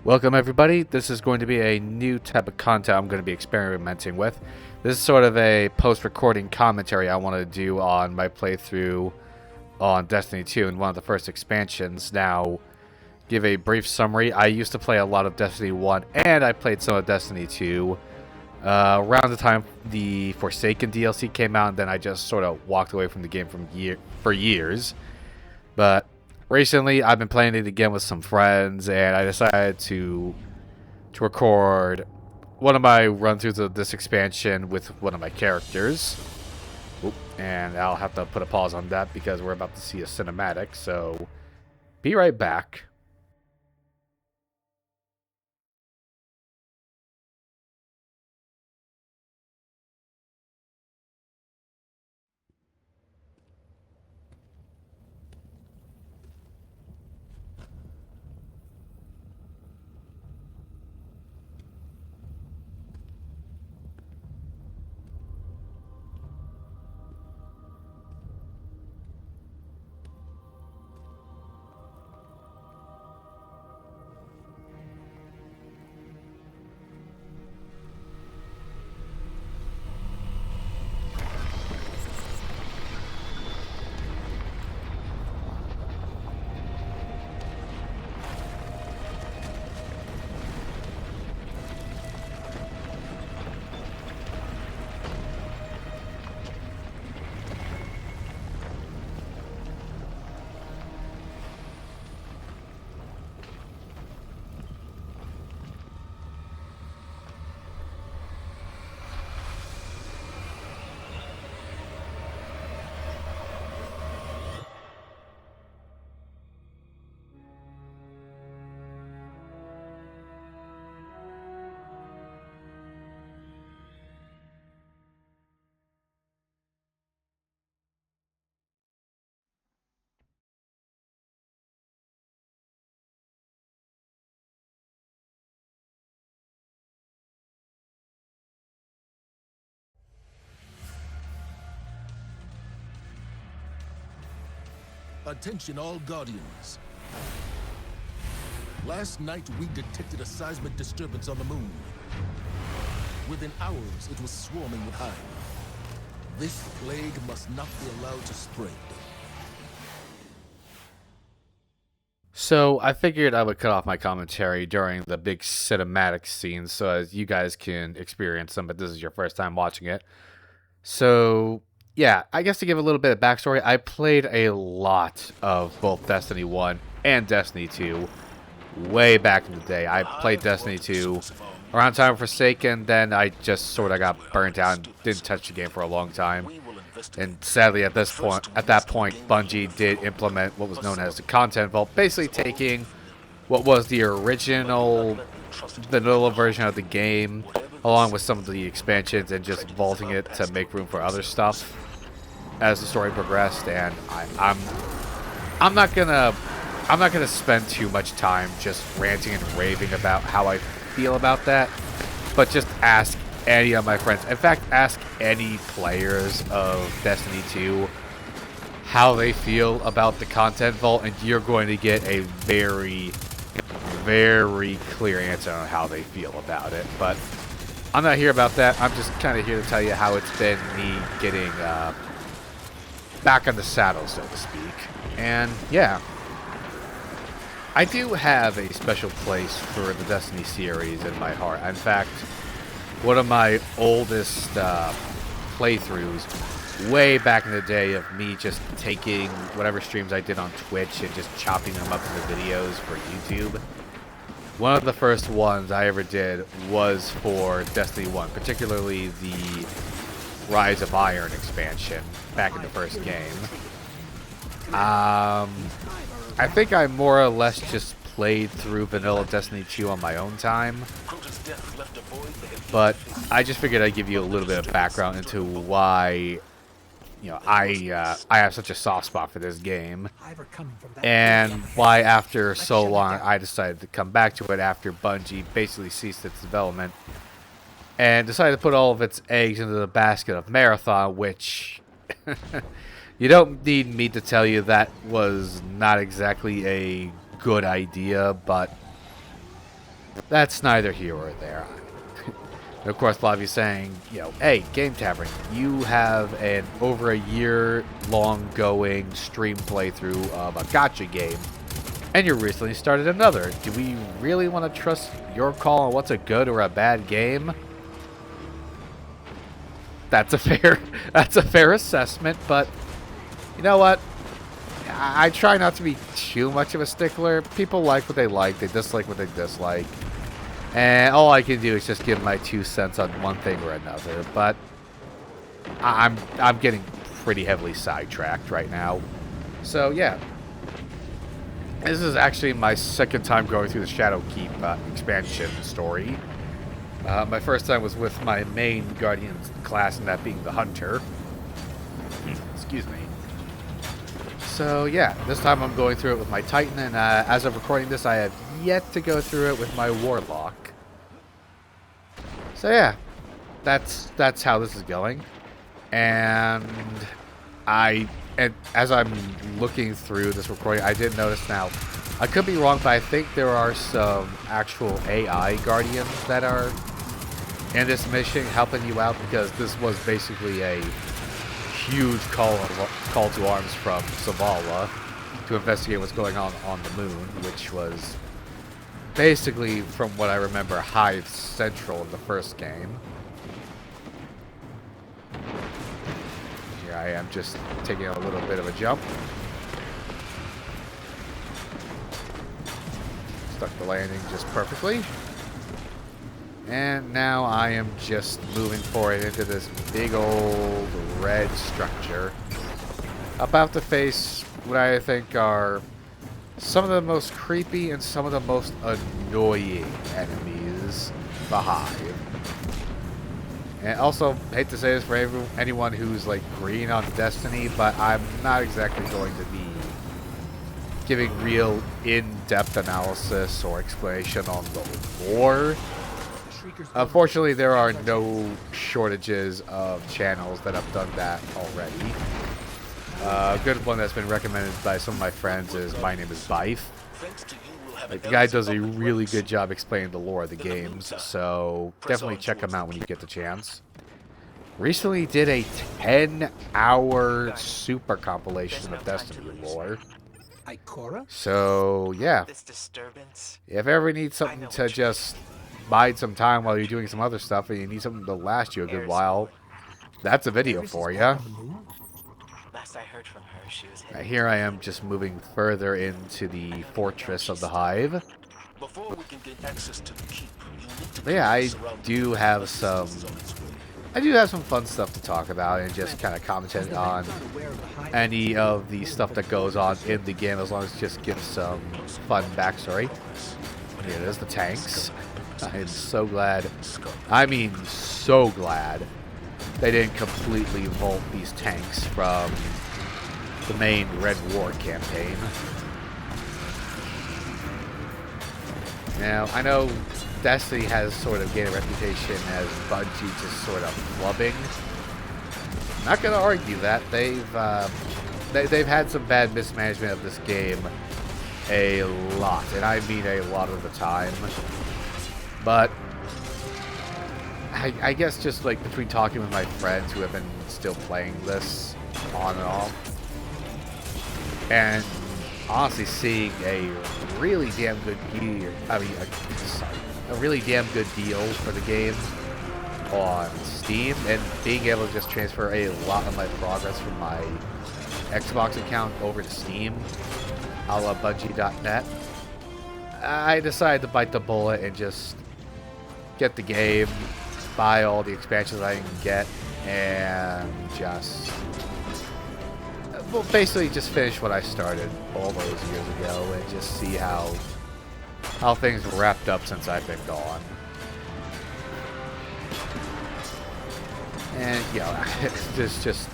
Welcome everybody. This is going to be a new type of content I'm going to be experimenting with. This is sort of a post-recording commentary I want to do on my playthrough on Destiny 2 and one of the first expansions. Now, give a brief summary. I used to play a lot of Destiny 1 and I played some of Destiny 2 around the time the Forsaken DLC came out, and then I just sort of walked away from the game for years. But recently, I've been playing it again with some friends, and I decided to record one of my run-throughs of this expansion with one of my characters. Oop, and I'll have to put a pause on that because we're about to see a cinematic, so be right back. Attention all Guardians. Last night we detected a seismic disturbance on the moon. Within hours it was swarming with Hive. This plague must not be allowed to spread. So I figured I would cut off my commentary during the big cinematic scenes so as you guys can experience them, but this is your first time watching it. So, yeah, I guess to give a little bit of backstory, I played a lot of both Destiny 1 and Destiny 2 way back in the day. I played Destiny 2 around time of Forsaken, then I just sort of got burnt out and didn't touch the game for a long time. And sadly, at that point, Bungie did implement what was known as the Content Vault, basically taking what was the original vanilla version of the game, along with some of the expansions, and just vaulting it to make room for other stuff as the story progressed. And I'm not gonna spend too much time just ranting and raving about how I feel about that, but just ask any of my friends. In fact, ask any players of Destiny 2 how they feel about the Content Vault, and you're going to get a very, very clear answer on how they feel about it. But I'm not here about that. I'm just kind of here to tell you how it's been me getting back on the saddle, so to speak. And yeah, I do have a special place for the Destiny series in my heart. In fact, one of my oldest playthroughs way back in the day of me just taking whatever streams I did on Twitch and just chopping them up into videos for YouTube. One of the first ones I ever did was for Destiny 1, particularly the Rise of Iron expansion back in the first game. I think I more or less just played through vanilla Destiny 2 on my own time, but I just figured I'd give you a little bit of background into why, I have such a soft spot for this game, and why after so long I decided to come back to it after Bungie basically ceased its development and decided to put all of its eggs into the basket of Marathon, which you don't need me to tell you that was not exactly a good idea, but that's neither here or there. And of course, Bobby's saying, hey, Game Tavern, you have an over a year long going stream playthrough of a gacha game, and you recently started another. Do we really want to trust your call on what's a good or a bad game? That's a fair assessment, but you know what? I try not to be too much of a stickler. People like what they like, they dislike what they dislike. And all I can do is just give my 2 cents on one thing or another. But I'm getting pretty heavily sidetracked right now. So yeah. This is actually my second time going through the Shadowkeep expansion story. My first time was with my main Guardian class, and that being the Hunter. Excuse me. So yeah, this time I'm going through it with my Titan, and as of recording this, I have yet to go through it with my Warlock. So yeah, that's how this is going. And as I'm looking through this recording, I did notice now, I could be wrong, but I think there are some actual AI Guardians that are in this mission helping you out, because this was basically a huge call to arms from Zavala to investigate what's going on the moon, which was basically, from what I remember, Hive Central in the first game. Here I am just taking a little bit of a jump. Stuck the landing just perfectly. And now I am just moving forward into this big old red structure. About to face what I think are some of the most creepy and some of the most annoying enemies, the Hive. And also, hate to say this for anyone who's like green on Destiny, but I'm not exactly going to be giving real in-depth analysis or explanation on the lore. Unfortunately, there are no shortages of channels that have done that already. A good one that's been recommended by some of my friends is My Name is Bife. Like, the guy does a really good job explaining the lore of the games, so definitely check him out when you get the chance. Recently did a 10-hour super compilation of Destiny lore. So, yeah. If ever you need something to just bide some time while you're doing some other stuff and you need something to last you a good while, that's a video for you. Last I heard from her, she was Here I am just moving further into the fortress of the Hive. Before we can get access to the keep, you need to But yeah, I do have some fun stuff to talk about and just kind of comment on any of the stuff that goes on in the game, as long as it just gives some fun backstory. Here it is, the tanks. I am so glad, I mean so glad, they didn't completely vault these tanks from the main Red War campaign. Now, I know Destiny has sort of gained a reputation as Bungie just sort of flubbing. Not gonna argue that. They've had some bad mismanagement of this game a lot, and I mean a lot of the time. But I guess just like between talking with my friends who have been still playing this on and off, and honestly seeing a really damn good deal, a really damn good deal for the game on Steam, and being able to just transfer a lot of my progress from my Xbox account over to Steam, a la Bungie.net, I decided to bite the bullet and just get the game, buy all the expansions I can get, and just, well, basically just finish what I started all those years ago and just see how things wrapped up since I've been gone. And, you know, it's just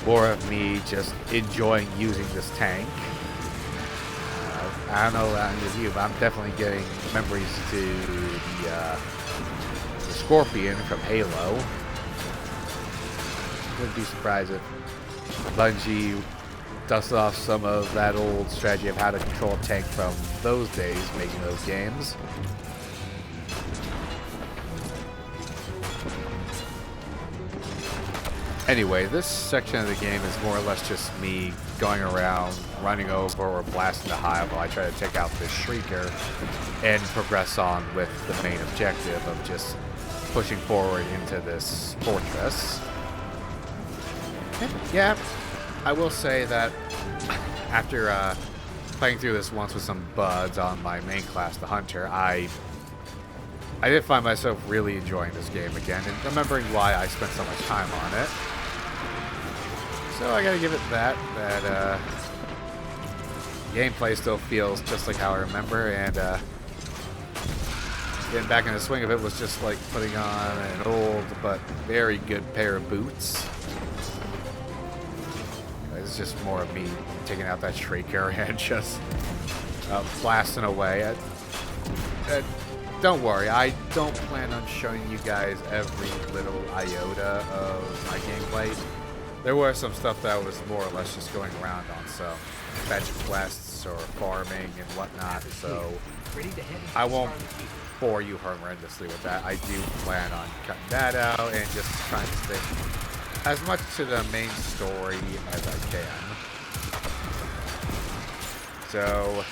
more of me just enjoying using this tank. I don't know about any of you, but I'm definitely getting memories to the Scorpion from Halo. Wouldn't be surprised if Bungie dusted off some of that old strategy of how to control a tank from those days, making those games. Anyway, this section of the game is more or less just me going around, running over or blasting the hive while I try to take out this Shrieker and progress on with the main objective of just pushing forward into this fortress. And yeah, I will say that after playing through this once with some buds on my main class, the Hunter, I did find myself really enjoying this game again and remembering why I spent so much time on it. So I gotta give it that gameplay still feels just like how I remember, and getting back in the swing of it was just like putting on an old but very good pair of boots. It's just more of me taking out that Shrieker and just blasting away. Don't worry, I don't plan on showing you guys every little iota of my gameplay. There were some stuff that I was more or less just going around on, so fetch quests or farming and whatnot, so I won't bore you horrendously with that. I do plan on cutting that out and just trying to stick as much to the main story as I can. So,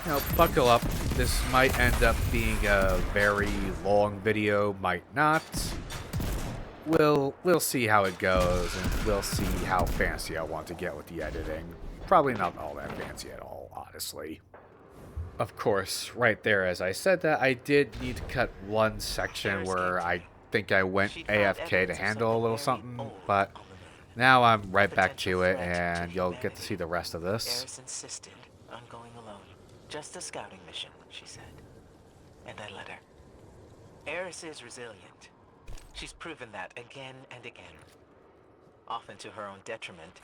you know, buckle up. This might end up being a very long video, might not. We'll see how it goes, and we'll see how fancy I want to get with the editing. Probably not all that fancy at all, honestly. Of course, right there, as I said that, I did need to cut one section where I think I went AFK to handle a little something, but now I'm right back to it, and you'll get to see the rest of this. Eris insisted on going alone. Just a scouting mission, she said. And I let her. Eris is resilient. She's proven that again and again. Often to her own detriment.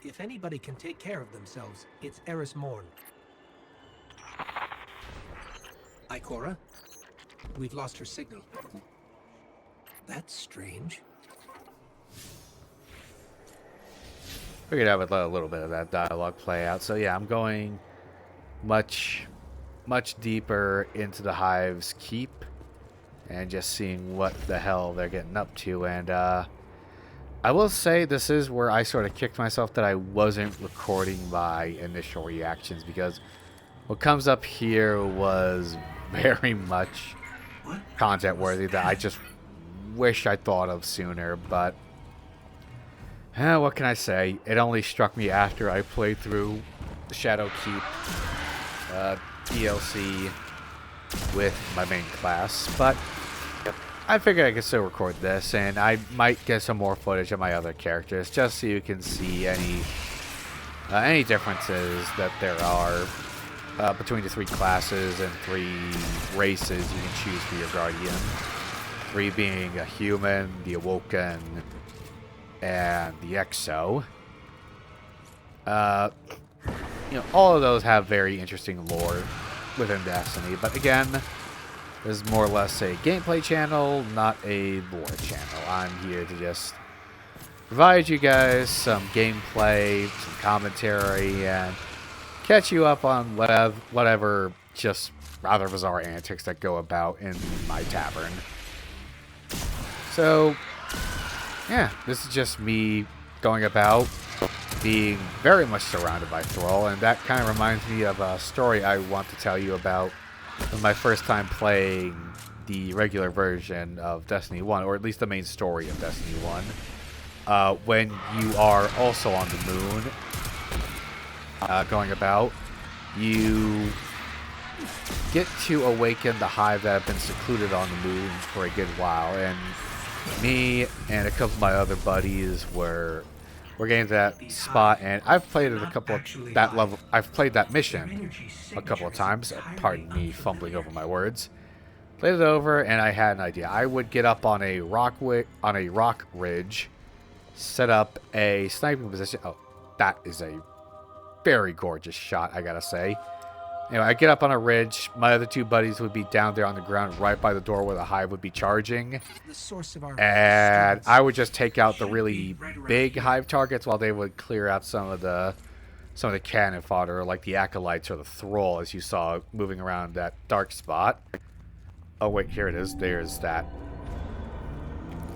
If anybody can take care of themselves, it's Eris Morn. Ikora? We've lost her signal. That's strange. Figured I would let a little bit of that dialogue play out. So yeah, I'm going much deeper into the Hive's keep and just seeing what the hell they're getting up to. And I will say this is where I sort of kicked myself that I wasn't recording my initial reactions, because what comes up here was very much content worthy that I just wish I thought of sooner. But what can I say? It only struck me after I played through Shadow Keep DLC with my main class, but I figured I could still record this, and I might get some more footage of my other characters just so you can see any differences that there are between the three classes and three races you can choose for your Guardian. Three being a human, the Awoken, and the Exo. You know, all of those have very interesting lore within Destiny, but again, this is more or less a gameplay channel, not a lore channel. I'm here to just provide you guys some gameplay, some commentary, and catch you up on whatever just rather bizarre antics that go about in my tavern. So, yeah, this is just me going about being very much surrounded by Thrall, and that kind of reminds me of a story I want to tell you about my first time playing the regular version of Destiny 1, or at least the main story of Destiny 1. When you are also on the moon, going about, you get to awaken the Hive that have been secluded on the moon for a good while, and me and a couple of my other buddies were getting to that spot, and I've played it a couple of that level. I've played that mission a couple of times. Pardon me fumbling over my words. Played it over, and I had an idea. I would get up on a rock ridge, set up a sniping position. Oh, that is a very gorgeous shot, I gotta say. Anyway, I get up on a ridge. My other two buddies would be down there on the ground right by the door where the Hive would be charging. And I would just take out the really big Hive targets while they would clear out some of the cannon fodder, like the Acolytes or the Thrall, as you saw moving around that dark spot. Oh, wait, here it is. There's that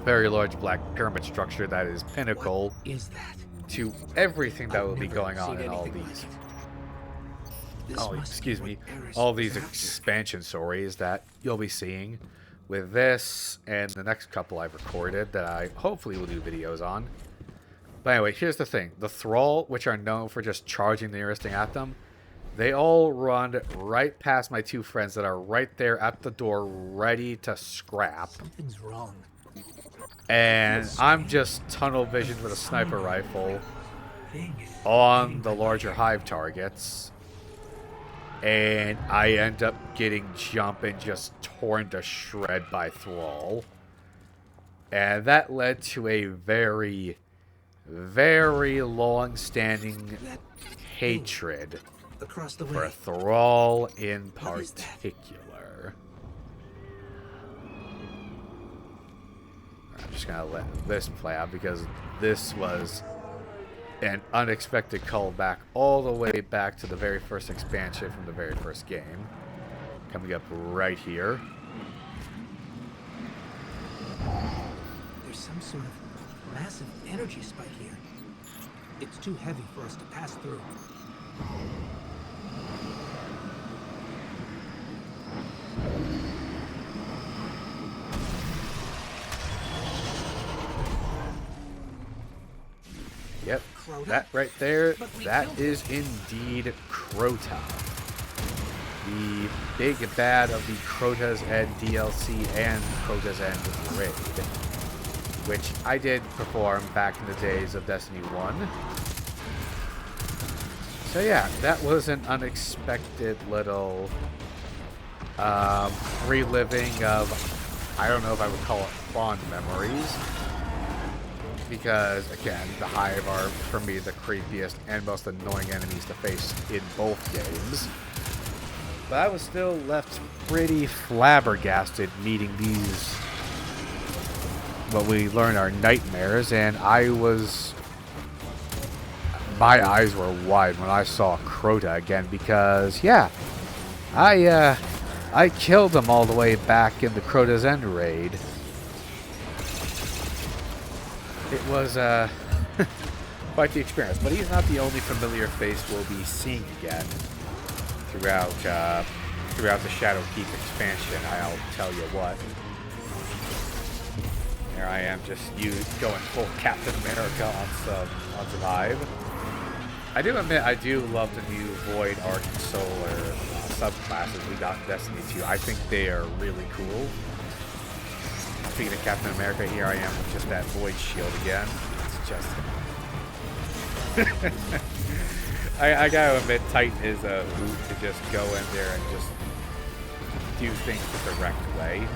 very large black pyramid structure that is pinnacle Is that? to everything that will be Never going on seen in all anything like these. it. This Oh, must excuse be me. what Eris All was these after. expansion stories that you'll be seeing with this and the next couple I've recorded that I hopefully will do videos on. But anyway, here's the thing. The Thrall, which are known for just charging the nearest thing at them, they all run right past my two friends that are right there at the door ready to scrap. Something's wrong. And I'm just tunnel vision with a sniper rifle Thing is on getting the my larger ear. hive targets. And I end up getting jumped and just torn to shred by Thrall. And that led to a very, very long-standing That hatred across the for way. Thrall in What is that? particular. I'm just gonna let this play out because this was an unexpected callback all the way back to the very first expansion from the very first game. Coming up right here. There's some sort of massive energy spike here. It's too heavy for us to pass through. Yep, Crota? that right there, But we that killed is indeed Crota. The big bad of the Crota's End DLC and Crota's End raid, which I did perform back in the days of Destiny 1. So yeah, that was an unexpected little reliving of, I don't know if I would call it fond memories, because again, the Hive are, for me, the creepiest and most annoying enemies to face in both games. But I was still left pretty flabbergasted meeting these, what we learn are nightmares, and my eyes were wide when I saw Crota again, because yeah, I killed him all the way back in the Crota's End raid. It was quite the experience, but he's not the only familiar face we'll be seeing again throughout the Shadowkeep expansion. I'll tell you what. Here I am, just going full Captain America on some Hive. I do admit I do love the new Void, Arc, and Solar subclasses we got in Destiny 2. I think they are really cool. Speaking of Captain America, here I am with just that Void Shield again. It's just... I gotta admit, Titan is a hoot to just go in there and just do things the correct way.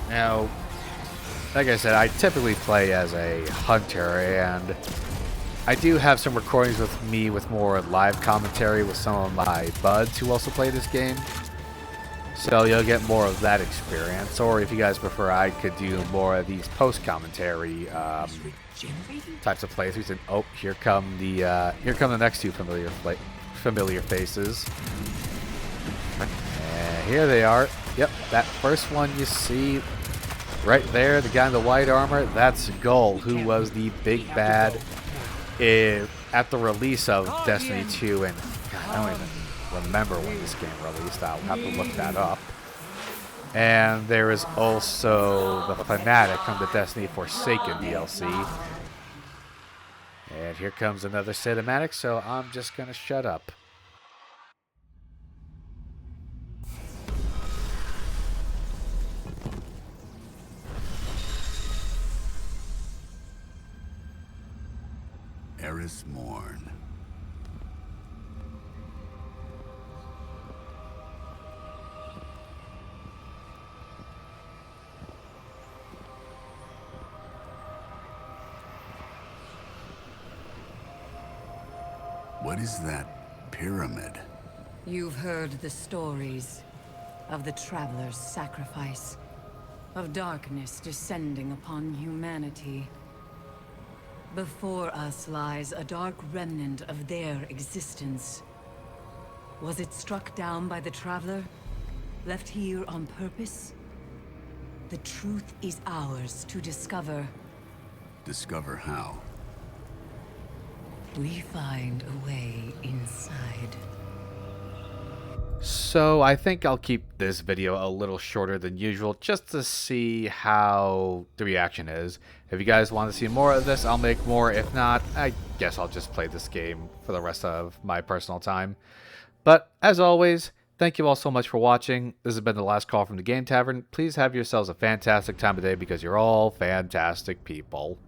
Now, like I said, I typically play as a hunter, and I do have some recordings with me with more live commentary with some of my buds who also play this game. So you'll get more of that experience, or if you guys prefer, I could do more of these post-commentary types of playthroughs. And oh, here come the next two familiar faces. And here they are. Yep, that first one you see right there, the guy in the white armor, that's Gull, who was the big bad at the release of Destiny 2, and God, I don't even remember when this game released. I'll have to look that up. And there is also the Fanatic from the Destiny Forsaken DLC. And here comes another cinematic, so I'm just gonna shut up. Eris Morn. What is that pyramid? You've heard the stories of the Traveler's sacrifice, of darkness descending upon humanity. Before us lies a dark remnant of their existence. Was it struck down by the Traveler? Left here on purpose? The truth is ours to discover. Discover how. We find a way inside. So I think I'll keep this video a little shorter than usual just to see how the reaction is. If you guys want to see more of this, I'll make more. If not, I guess I'll just play this game for the rest of my personal time. But as always, thank you all so much for watching. This has been the last call from the Game Tavern. Please have yourselves a fantastic time of day because you're all fantastic people.